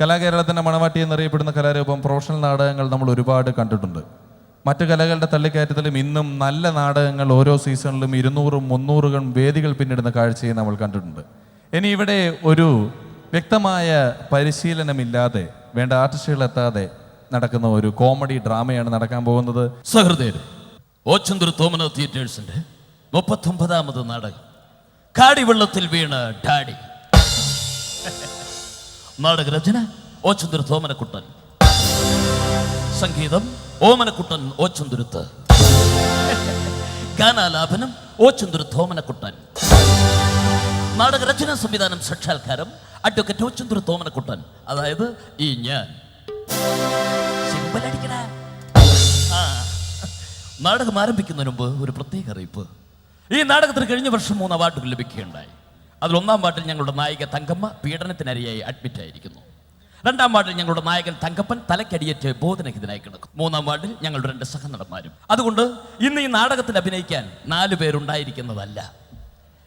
കലാകേരളത്തിൻ്റെ മണവാട്ടി എന്നറിയപ്പെടുന്ന കലാരൂപം പ്രൊഫഷണൽ നാടകങ്ങൾ നമ്മൾ ഒരുപാട് കണ്ടിട്ടുണ്ട്. മറ്റു കലകളുടെ തള്ളിക്കയറ്റത്തിലും ഇന്നും നല്ല നാടകങ്ങൾ ഓരോ സീസണിലും 200-300 വേദികൾ പിന്നിടുന്ന കാഴ്ചയെ നമ്മൾ കണ്ടിട്ടുണ്ട്. ഇനി ഇവിടെ ഒരു വ്യക്തമായ പരിശീലനമില്ലാതെ വേണ്ട ആർട്ടിസ്റ്റുകളെത്താതെ നടക്കുന്ന ഒരു കോമഡി ഡ്രാമയാണ് നടക്കാൻ പോകുന്നത്. സഹൃദയരും, ഓച്ചന്തൂർ തോമന തിയേറ്റേഴ്സിന്റെ 39ാമത് നാടകം കാടിവെള്ളത്തിൽ വീണ ഡാഡി. നാടകരചന ഓച്ചന്തൂർ തോമനക്കുട്ടൻ, സംഗീതം ഓമനക്കുട്ടൻ ഓച്ചന്തുരുത്ത്, ഗാനാലാപനം ഓച്ചന്തൂർ തോമനക്കുട്ടൻ, നാടകരചന സംവിധാനം സാക്ഷാത്കാരം അഡ്വക്കേറ്റ് ഓച്ചന്തൂർ തോമനക്കുട്ടൻ, അതായത് ഈ ഞാൻ. നാടകം ആരംഭിക്കുന്നതിന് മുമ്പ് ഒരു പ്രത്യേക അറിയിപ്പ്. ഈ നാടകത്തിന് കഴിഞ്ഞ വർഷം 3 അവാർഡുകൾ ലഭിക്കുകയുണ്ടായി. അതിൽ 1ാം വാർഡിൽ ഞങ്ങളുടെ നായിക തങ്കമ്മ പീഡനത്തിനരിയായി അഡ്മിറ്റ് ആയിരിക്കുന്നു. 2ാം വാർഡിൽ ഞങ്ങളുടെ നായകൻ തങ്കപ്പൻ തലക്കടിയേറ്റ് ബോധനഹിതനായി കിടക്കും. 3ാം വാർഡിൽ ഞങ്ങളുടെ 2 സഹനടന്മാരും. അതുകൊണ്ട് ഇന്ന് ഈ നാടകത്തിൽ അഭിനയിക്കാൻ 4 പേരുണ്ടായിരിക്കുന്നതല്ല.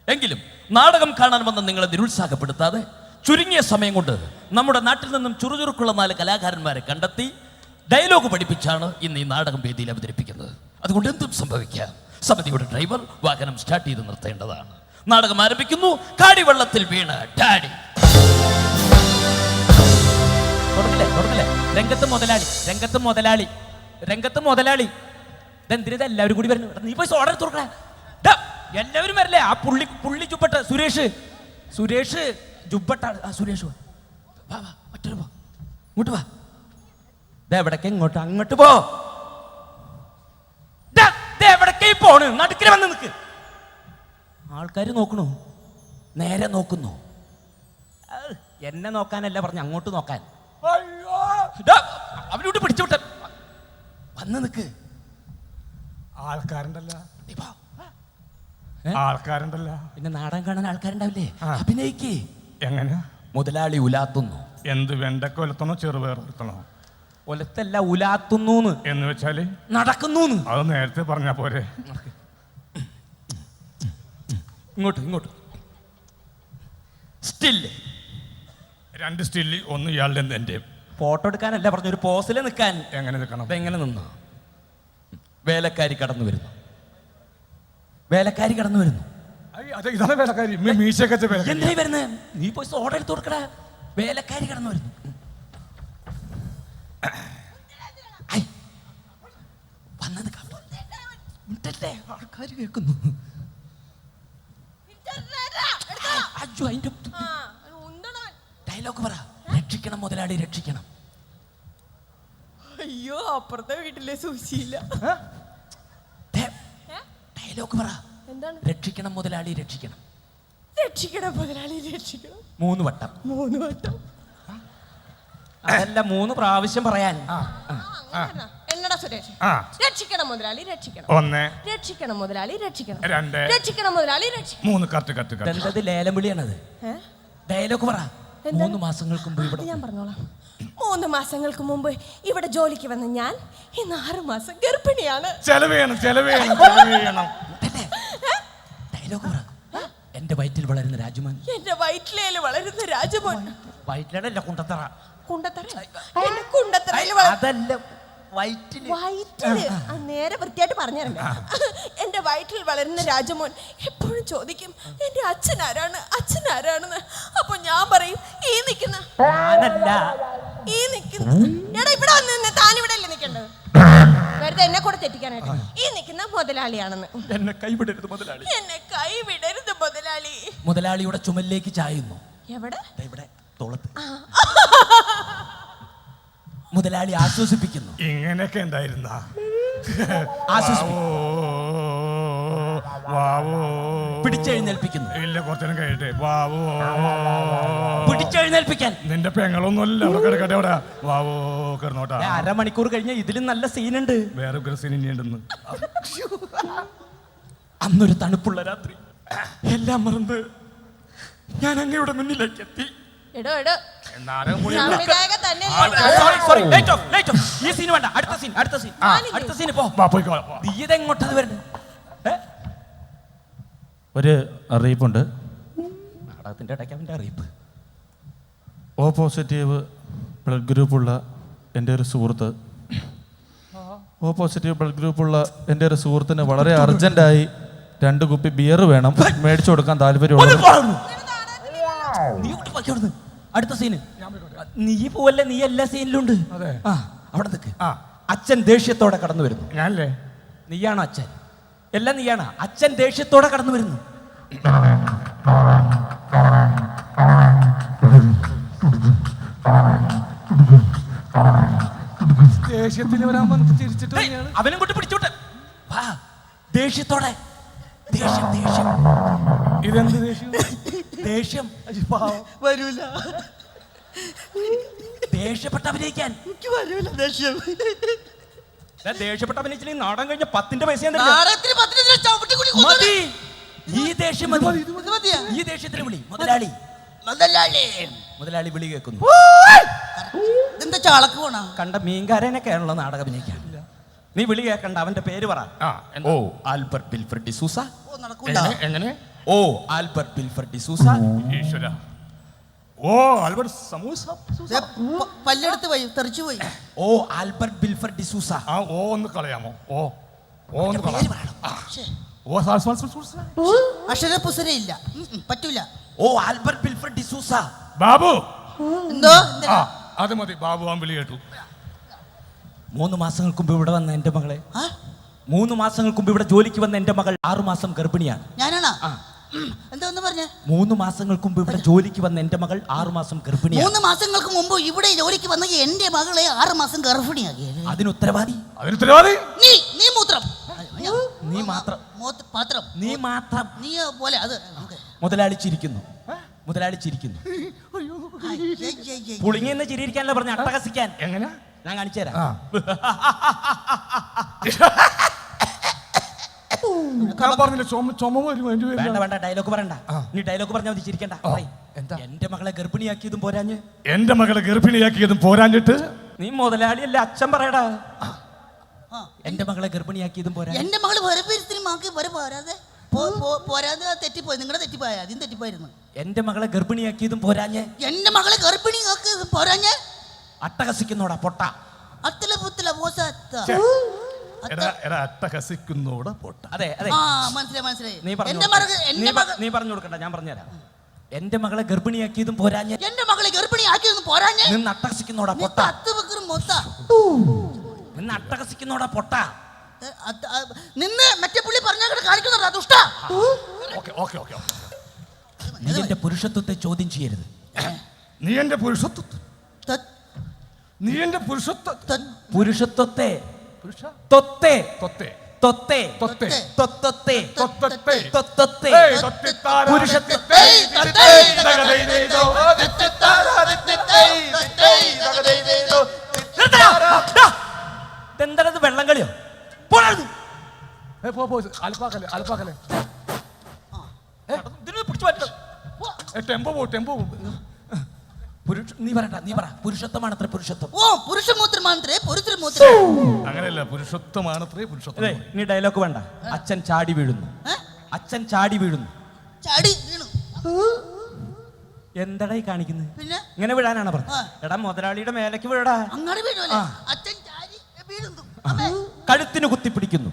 എങ്കിലും നാടകം കാണാൻ വന്ന് നിങ്ങളെ നിരുത്സാഹപ്പെടുത്താതെ ചുരുങ്ങിയ സമയം കൊണ്ട് നമ്മുടെ നാട്ടിൽ നിന്നും ചുറുചുറുക്കുള്ള 4 കലാകാരന്മാരെ കണ്ടെത്തി ഡയലോഗ് പഠിപ്പിച്ചാണ് ഇന്ന് ഈ നാടകം വേദിയിൽ അവതരിപ്പിക്കുന്നത്. അതുകൊണ്ട് എന്തും സംഭവിക്കാം. സമിതിയുടെ ഡ്രൈവർ വാഹനം സ്റ്റാർട്ട് ചെയ്ത് നിർത്തേണ്ടതാണ്. നാടകം ആരംഭിക്കുന്നു. കാടിവെള്ളത്തിൽ വീണ ഡാഡി. രംഗത്ത് മുതലാളി ഇതെന്തിനാ എല്ലാവരും കൂടി വരുന്നു? നീ പോയി ഓർഡർ തുറക്കണ. എല്ലാവരും വരില്ലേ? ആ പുള്ളി ചുപ്പട്ട സുരേഷ് ജുബട്ടാണ്. സുരേഷ് വാ മറ്റൊരു പോ, ഇങ്ങോട്ട് വാ. എവിടേക്ക് ഇങ്ങോട്ട് അങ്ങോട്ട് പോ. എവിടേക്ക് പോണ്? നടുക്കിൽ വന്ന് നിൽക്ക്. ആൾക്കാർ നോക്കണു, നേരെ നോക്കുന്നു. എന്നെ നോക്കാനല്ല പറഞ്ഞ, അങ്ങോട്ട് നോക്കാൻ. അവനോട്ട് പിടിച്ചു വിട്ട വന്ന് നിൽക്ക്. ആൾക്കാരുണ്ടല്ലോ. പിന്നെ നാടകം കാണാൻ ആൾക്കാരുണ്ടാവില്ലേ? അഭിനയിക്ക്. എങ്ങനെ? മുതലാളി ഉലാത്തുന്നു. എന്ത് വെണ്ടക്ക ഒലത്തണോ ചെറുപയർ ഒലത്തണോ? ഒലത്തല്ല, ഉലാത്തുന്നു എന്ന് വെച്ചാല് നടക്കുന്നു. അത് നേരത്തെ പറഞ്ഞാ പോരെ. ഇങ്ങോട്ട് സ്റ്റില്ല്. 2 സ്റ്റില്ല്, 1 ഇയാളുടെ എൻ്റെ. ഫോട്ടോ എടുക്കാനല്ല പറഞ്ഞു, ഒരു പോസിൽ നിൽക്കാൻ. എങ്ങനെ നിൽക്കണം? എങ്ങനെ നിന്നു? വേലക്കാരി കടന്നു വരുന്നു. ഇതാണ് വേലക്കാരി. എന്തായി വരുന്നത്? നീ പോയി ഓർഡർ എടുത്ത് കൊടുക്കടാ. വേലക്കാരി കടന്നു വരുന്നു. ആൾക്കാർ കേൾക്കുന്നു. ഡയലോഗ് പറ. രക്ഷിക്കണം മുതലാളി, രക്ഷിക്കണം. അയ്യോ, അപ്പുറത്തെ വീട്ടിലെ സൂചിയില്ല. ഡയലോഗ് പറ. എന്താണ്? രക്ഷിക്കണം മുതലാളി, രക്ഷിക്കണം. രക്ഷിക്കണം മുതലാളി, രക്ഷിക്കണം. 3 വട്ടം. അതല്ല, 3 പ്രാവശ്യം പറയാൻ. എന്നടാ സുരേഷ്? രക്ഷിക്കണം മുതലാളി, രക്ഷിക്കണം. 1 രക്ഷിക്കണം മുതലാളി, രക്ഷിക്കണം. 2 രക്ഷിക്കണം മുതലാളി, രക്ഷിക്കണം. 3 കട്ട്. എന്തത് ലേലം വിളിയാണത്? ഡയലോഗ് പറ. 3 മാസങ്ങൾക്ക് മുമ്പ് ഇവിടെ ഞാൻ പറഞ്ഞോളാം. 3 മാസങ്ങൾക്ക് മുമ്പ് ഇവിടെ ജോലിക്ക് വന്ന ഞാൻ ഇന്ന് 6 മാസം ഗർഭിണിയാണ്. ചെലവ് ചെയ്യണം. ഡയലോഗ് പറ. എന്റെ വയറ്റിൽ വളരുന്ന രാജുമോൻ. എന്റെ വയറ്റിലേല് വളരുന്ന രാജുമോൻ. വയറ്റിലല്ല, കുണ്ടത്തറ. അതല്ല, വയറ്റില്. നേരെ വൃത്തിയായിട്ട് പറഞ്ഞിരുന്നു. എന്റെ വയറ്റിൽ വളരുന്ന രാജമോൻ എപ്പോഴും ചോദിക്കും, എന്റെ അച്ഛൻ ആരാണെന്ന്. അപ്പൊ ഞാൻ പറയും, ഈ നിൽക്കുന്ന ഇവിടെ വന്ന് താനിവിടെ അല്ലേ നിൽക്കേണ്ടത്? വെറുതെ എന്നെ കൂടെ തെറ്റിക്കാനായിട്ട്. ഈ നിൽക്കുന്ന മുതലാളിയാണെന്ന്. എന്നെ കൈവിടരുത് മുതലാളി. മുതലാളിയുടെ ചുമലിലേക്ക് ചായുന്നു. എവിടെ? തോളത്ത്. മുതലാളി ആശ്വസിപ്പിക്കുന്നു. ഇങ്ങനെയൊക്കെ ഉണ്ടായിരുന്ന പിടിച്ചെഴുന്നേൽപ്പിക്കുന്നു. ഇല്ല, കുറച്ചേരം കഴിയട്ടെ. പിടിച്ചെഴുന്നേൽപ്പിക്കാൻ. നിന്റെ പെങ്ങളൊന്നുമല്ല അവിടെ കിടക്കട്ടെ. അവിടെ വാവോ കിടന്നോട്ടാ. 1/2 മണിക്കൂർ കഴിഞ്ഞ ഇതിലും നല്ല സീനുണ്ട്. വേറെ സീൻ ഇനിയുണ്ടെന്ന്. അന്നൊരു തണുപ്പുള്ള രാത്രി എല്ലാം മറന്ന് ഞാൻ അങ്ങയുടെ മുന്നിലേക്ക് എത്തി. ഒരു അറിയിപ്പുണ്ട്. നാടകത്തിന്റെ ഇടയ്ക്ക് അവന്റെ അറിയിപ്പ്. O പോസിറ്റീവ് ബ്ലഡ് ഗ്രൂപ്പുള്ള എൻ്റെ ഒരു സുഹൃത്ത്, ഓ പോസിറ്റീവ് ബ്ലഡ് ഗ്രൂപ്പുള്ള എൻ്റെ ഒരു സുഹൃത്തിന് വളരെ അർജൻറ്റായി 2 കുപ്പി ബിയർ വേണം, മേടിച്ചു കൊടുക്കാൻ താല്പര്യമുള്ളത്. അടുത്ത സീന് നീ പോവല്ലേ, നീ എല്ലാ സീനിലും ഉണ്ട്. അതെ. അവിടെ നിൽക്ക്. അച്ഛൻ ദേഷ്യത്തോടെ കടന്നു വരുന്നു. ഞാനല്ലേ? നീയാണോ അച്ഛൻ? എല്ലാം നീയാണോ? അച്ഛൻ ദേഷ്യത്തോടെ കടന്നു വരുന്നു. ദേഷ്യത്തിന് വരാൻ വന്നിട്ട് ചിരിച്ചിട്ട് അവനും കൊണ്ട് പിടിച്ചോട്ടെ. വാ, ദേഷ്യത്തോടെ. ദേഷ്യം ദേഷ്യം ഇതെന്ത് ദേഷ്യം? ദേഷ്യം വരൂല, ദേഷ്യപ്പെട്ട് അഭിനയിക്കാൻ. എനിക്ക് വരൂല ദേഷ്യം. ദേഷ്യപ്പെട്ട് അഭിനയിച്ചില്ലെങ്കിൽ നാടൻ കഴിഞ്ഞ 10 പൈസ മതി. ഈ ദേഷ്യം മതി. ഈ ദേഷ്യത്തിന് വിളി മുതലാളി. മുതലാളി വിളി കേൾക്കുന്നു. എന്താ ചാളക്ക് പോണ? കണ്ട മീൻകാരനൊക്കെയാണല്ലോ നാടകം അഭിനയിക്കാൻ. നീ വിളി കേൾക്കണ്ട, അവന്റെ പേര് പറ. ഓ ആൽബർട്ട് വിൽഫ്രഡ് ഡിസൂസ. എങ്ങനെ? ഓ ആൽബർട്ട് വിൽഫ്രഡ് ഡിസൂസ. ഈശ്വര. ഓ ആൽബർട്ട് സമൂസ. പല്ലെടുത്ത് പോയി, തെറിച്ചു പോയി. ഓ ആൽബർട്ട് വിൽഫ്രഡ് ഡിസൂസ. ആ ഓ ഒന്ന് കളയാമോ? ഓ ഒന്ന് കളയാം. ഓ അക്ഷരപുസരയില്ല, പറ്റൂല. ഓ ആൽബർട്ട് വിൽഫ്രഡ് ഡിസൂസ. ബാബു. എന്തോ? അത് മതി. ബാബു ആ വിളി കേട്ടു. 3 മാസങ്ങൾക്ക് മുമ്പ് ഇവിടെ വന്ന എന്റെ മകളെ, 3 മാസങ്ങൾക്ക് മുമ്പ് ഇവിടെ ജോലിക്ക് വന്ന എന്റെ മകൾ 6 മാസം ഗർഭിണിയാണ്. ഞാനാണോ? എന്താ ഒന്ന് പറഞ്ഞേ? 3 മാസങ്ങൾക്ക് മുമ്പ് ഇവിടെ ജോലിക്ക് വന്ന എന്റെ മകൾ 6 മാസം ഗർഭിണിയാണ്. 3 മാസങ്ങൾക്ക് മുമ്പ് ഇവിടെ ജോലിക്ക് വന്ന എന്റെ മകളെ 6 മാസം ഗർഭിണിയാക്കി. അതിന് ഉത്തരവാദി നീ മൂത്രം, നീ മാത്രം. പാത്രം നീ മാത്രം. നീ പോലെ അത് മുതലാളി ചിരിക്കുന്നു. മുതലാളി ചിരിക്കുന്നു. പുളിങ്ങെന്ന് ചിരിയിരിക്കാനല്ല പറഞ്ഞ, അട്ടഹസിക്കാൻ. എങ്ങനെ? ഞാൻ കാണിച്ചു തരാം. വേണ്ട വേണ്ട, ഡയലോഗ് പറയണ്ട. നീ ഡയലോഗ് പറഞ്ഞാൽ മതി, ചിരിക്കണ്ട. എന്റെ മകളെ ഗർഭിണിയാക്കിയതും പോരാഞ്ഞ്. എന്റെ മകളെ ഗർഭിണിയാക്കിയതും പോരാഞ്ഞിട്ട് നീ മുതലാളിയല്ല, അച്ഛൻ പറയടാ. എന്റെ മകളെ ഗർഭിണിയാക്കിയതും പോരാ. എന്റെ മകള് പോരാതെ തെറ്റിപ്പോയി. നിങ്ങളുടെ തെറ്റിപ്പോയ ആദ്യം തെറ്റിപ്പോയിരുന്നു. എന്റെ മകളെ ഗർഭിണിയാക്കിയതും പോരാഞ്ഞ്. എന്റെ മകളെ ഗർഭിണിയാക്കിയതും പോരാഞ്ഞ്. അട്ടഹസിക്കുന്നോടാ പൊട്ട. അത്തല പുത്തല അട്ടഹസിക്കുന്നോട് പൊട്ട. അതെ അതെ, മനസ്സിലായി. നീ പറഞ്ഞു കൊടുക്കണ്ട, ഞാൻ പറഞ്ഞുതരാം. എന്റെ മകളെ ഗർഭിണിയാക്കിയതും പോരാഞ്ഞ്. എന്റെ മകളെ ഗർഭിണിയാക്കിയതും പോരാഞ്ഞ്. നിന്ന് അട്ടഹസിക്കുന്നോടാ പൊട്ട. നിന്ന് അട്ടഹസിക്കുന്നോടാ പൊട്ട. നിന്ന് മറ്റേ പുള്ളി പറഞ്ഞ കാണിക്കുന്നോടാ ദുഷ്ട. നീ എന്റെ പുരുഷത്വത്തെ ചോദ്യം ചെയ്യരുത്. നീ എന്റെ പുരുഷത്വത്തെ പുരുഷത്വത്തെ തൊത്തെ തൊത്തെ തൊത്തെ തൊത്തെ തൊത്തെ തൊത്തെ തൊത്തെ പുരുഷത്വത്തെ. ഇതെന്താണത്, വെള്ളം കളിയോ? അൽപ്പാക്കല്ലേ പിടിച്ചു മാറ്റണം. ടെമ്പോ നീ പറ. പുരുഷത്വമാണ് അത്ര പുരുഷത്വം. അങ്ങനെയല്ല, പുരുഷത്വമാണത്രേ പുരുഷത്വം. നീ ഡയലോഗ് വേണ്ട. അച്ഛൻ ചാടി വീഴുന്നു. അച്ഛൻ ചാടി വീഴുന്നു. എന്താടാ ഈ കാണിക്കുന്നത്? ഇങ്ങനെ വീഴാനാണ് പറഞ്ഞത്. എടാ മുതലാളിയുടെ മേലേക്ക് വീഴടാ. കഴുത്തിന് കുത്തിപ്പിടിക്കുന്നു.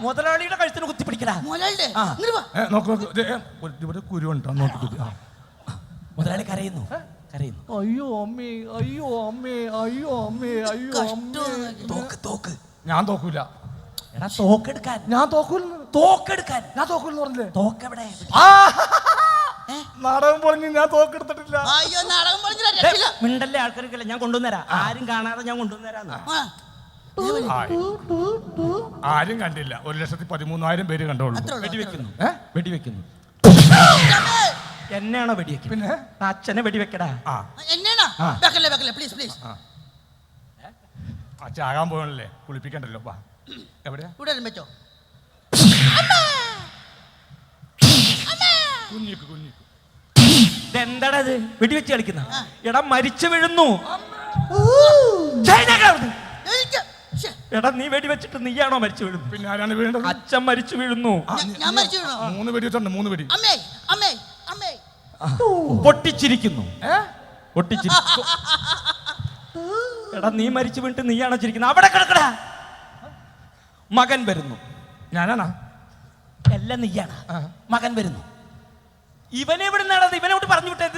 മുതലാളിയുടെ കഴുത്തിന് കുത്തിപ്പിടിക്കടാ. മുതലാളി കരയുന്നു. അയ്യോ അമ്മേ, അയ്യോ അമ്മേ, അയ്യോ അമ്മേ, അയ്യോ അമ്മേ. തോക്ക്. ഞാൻ തോക്കൂല. എടാ തോക്കെടുക്കാൻ. ഞാൻ തോക്കൂല. ഞാൻ തോക്കൂലെന്ന് പറഞ്ഞില്ലേ? തോക്കെവിടെ? നാടകം പറഞ്ഞ് ഞാൻ തോക്കെടുത്തിട്ടില്ല. മിണ്ടല്ലേ, ആൾക്കാർക്കല്ല. ഞാൻ കൊണ്ടുവന്നേരാ. ആരും കാണാതെ ഞാൻ കൊണ്ടുവന്നേരാന്ന്. ആരും കണ്ടില്ല. 1,13,000 പേര് കണ്ടോളൂ. വെടിവെക്കുന്നു. എന്നെയാണോ വെടിവെക്കുന്നത്? പിന്നെ അച്ഛനെ വെടിവെക്കടാ. ചാകാൻ പോകണല്ലേ, കുളിപ്പിക്കണ്ടല്ലോ. വാ, എവിടെയാ? കുഞ്ഞിക്ക് എന്താടത് വെടിവെച്ച് കളിക്കുന്ന? എടാ മരിച്ചു വീഴുന്നു. എടാ നീ വെടിവെച്ചിട്ട് നീയാണോ മരിച്ചു വീഴുന്നു? പിന്നെ ആരാണ് വീഴുന്നത്? അച്ഛൻ മരിച്ചു വീഴുന്നു. 3 വെടി വെച്ചിട്ടുണ്ട്. 3 വെടി. പൊട്ടിച്ചിരിക്കുന്നു. പൊട്ടിച്ചിരിക്കും. എടാ നീ മരിച്ചു വീണിട്ട് നീയാണോ ചിരിക്കുന്നത്? അവിടെ കിടക്കടാ. മകൻ വരുന്നു. ഞാനാണോ? എല്ലാം നീയാണ്. മകൻ വരുന്നു. ഇവനെ ഇവിടെ നടന്നത് ഇവനോട്ട് പറഞ്ഞു വിട്ടത്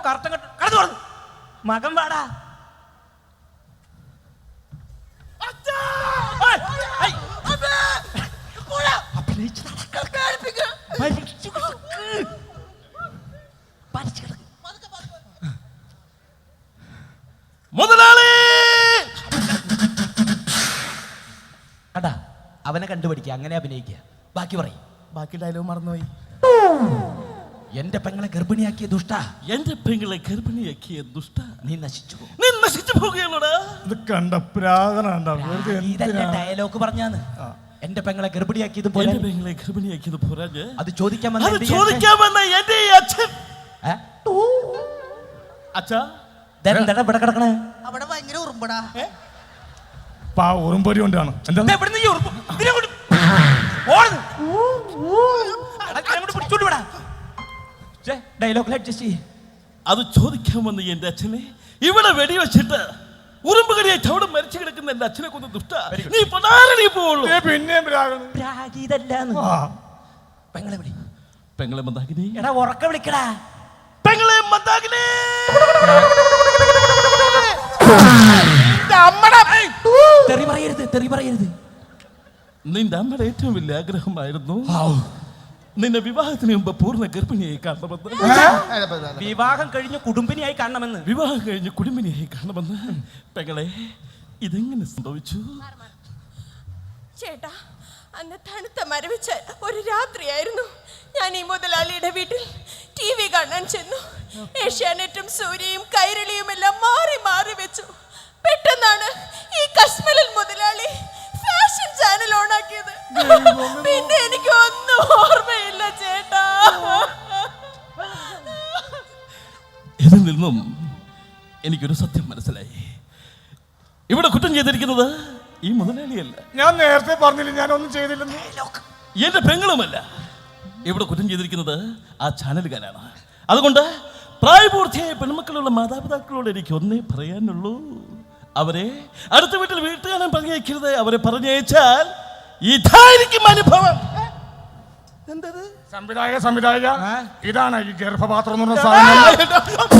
കറക്റ്റം കടന്നു പറഞ്ഞു. മകൻ വാടാ. മുതലാളി കണ്ടാ അവനെ കണ്ടുപിടിക്കുക, അങ്ങനെ അഭിനയിക്കുക. ബാക്കി പറയും. ബാക്കി ഡയലോഗ് മറന്നുപോയി. എന്റെ പെങ്ങളെ ഗർഭിണിയാക്കിയ ദുഷ്ട, എന്റെ പെങ്ങളെ ഗർഭിണിയാക്കിയ ദുഷ്ട, നീ നശിച്ചു പോകും. നീ നശിച്ചു പോകുകയാണോടാ? ഇത് കണ്ട പ്രാകണ ഇതല്ലേ ഡയലോഗ് പറഞ്ഞാന്ന്. എന്റെ പെങ്ങളെ ഗർഭിണിയാക്കിയത് പോലെ എന്റെ പെങ്ങളെ ഗർഭിണിയാക്കിയത് പോരാഞ്ഞ് അത് ചോദിക്കാൻ അത് ചോദിക്കാമെന്ന എന്റെ ഈ അച്ഛൻ. അച്ഛാ ഇവിടെ കിടക്കണേ. അവിടെ ഭയങ്കര ഉറുമ്പടാ. ഉറുമ്പൊരി കൊണ്ടാണ്. എന്താ ഡയലോഗ് അഡ്ജസ്റ്റ് ചെയ്യ്. അത് ചോദിക്കാമെന്ന് എന്റെ അച്ഛനെ ഇവിടെ വെടിവെച്ചിട്ട് ഉറുമ്പുകടിയായിട്ട് അവിടെ മരിച്ചു കിടക്കുന്ന എന്റെ അച്ഛനെ കൊന്ന് ദുഷ്ട, നീ പടാരണി പോവുള്ളൂ. പിന്നെയും പ്രാകണം. പെങ്ങളെ വിളി. പെങ്ങളെ മന്ദാകിനി. എടാ ഉറക്ക വിളിക്കടാ. പെങ്ങളെ മന്ദാകിനി. തെറി പറയരുത്, തെറി പറയരുത്. നിന്റെ അമ്മയുടെ ഏറ്റവും വലിയ ആഗ്രഹമായിരുന്നു നിന്നെ വിവാഹത്തിന് മുമ്പ് പൂർണ്ണ ഗർഭിണിയായി കാണണമെന്ന്. വിവാഹം കഴിഞ്ഞ് കുടുംബിനിയായി കാണണമെന്ന്. വിവാഹം കഴിഞ്ഞ് കുടുംബിനിയായി കാണണമെന്ന്. പെങ്ങളെ ഇതെങ്ങനെ സംഭവിച്ചു? ചേട്ടാ, അന്ന് തണുത്ത മരവിച്ച ഒരു രാത്രിയായിരുന്നു. ഞാൻ ഈ മുതലാളിയുടെ വീട്ടിൽ TV കാണാൻ ചെന്നു. ഏഷ്യാനെറ്റും സൂര്യയും കൈരളിയും എല്ലാം മാറി മാറി വെച്ചു. പെട്ടെന്നാണ് ഈ കശ്മലൽ മുതലാളി ഫാഷൻ ചാനൽ ഓണാക്കിയത്. പിന്നെ എനിക്ക് ഒന്നും ഓർമ്മയില്ല ചേട്ടാ. ഇതിൽ നിന്നും എനിക്കൊരു സത്യം മനസ്സിലായി. ഇവിടെ കുറ്റം ചെയ്തിരിക്കുന്നത് ഈ മുതലാളിയല്ല. ഞാൻ നേരത്തെ പറഞ്ഞില്ല ഞാനൊന്നും ചെയ്തില്ലെന്ന്. എന്റെ പെങ്ങളുമല്ല. ഇവിടെ കുറ്റം ചെയ്തിരിക്കുന്നത് ആ ചാനലുകാരാണ്. അതുകൊണ്ട് പ്രായപൂർത്തിയായ പെൺമക്കളുള്ള മാതാപിതാക്കളോട് എനിക്ക് ഒന്നേ പറയാനുള്ളൂ, അവരെ അടുത്ത വീട്ടിൽ വീട്ടുകാരൻ പറഞ്ഞയക്കരുത്. അവരെ പറഞ്ഞയച്ചാൽ ഇതായിരിക്കും അനുഭവം. സംവിധായക ഇതാണ് ഈ ഗർഭപാത്രം എന്ന് പറഞ്ഞ സാധനം.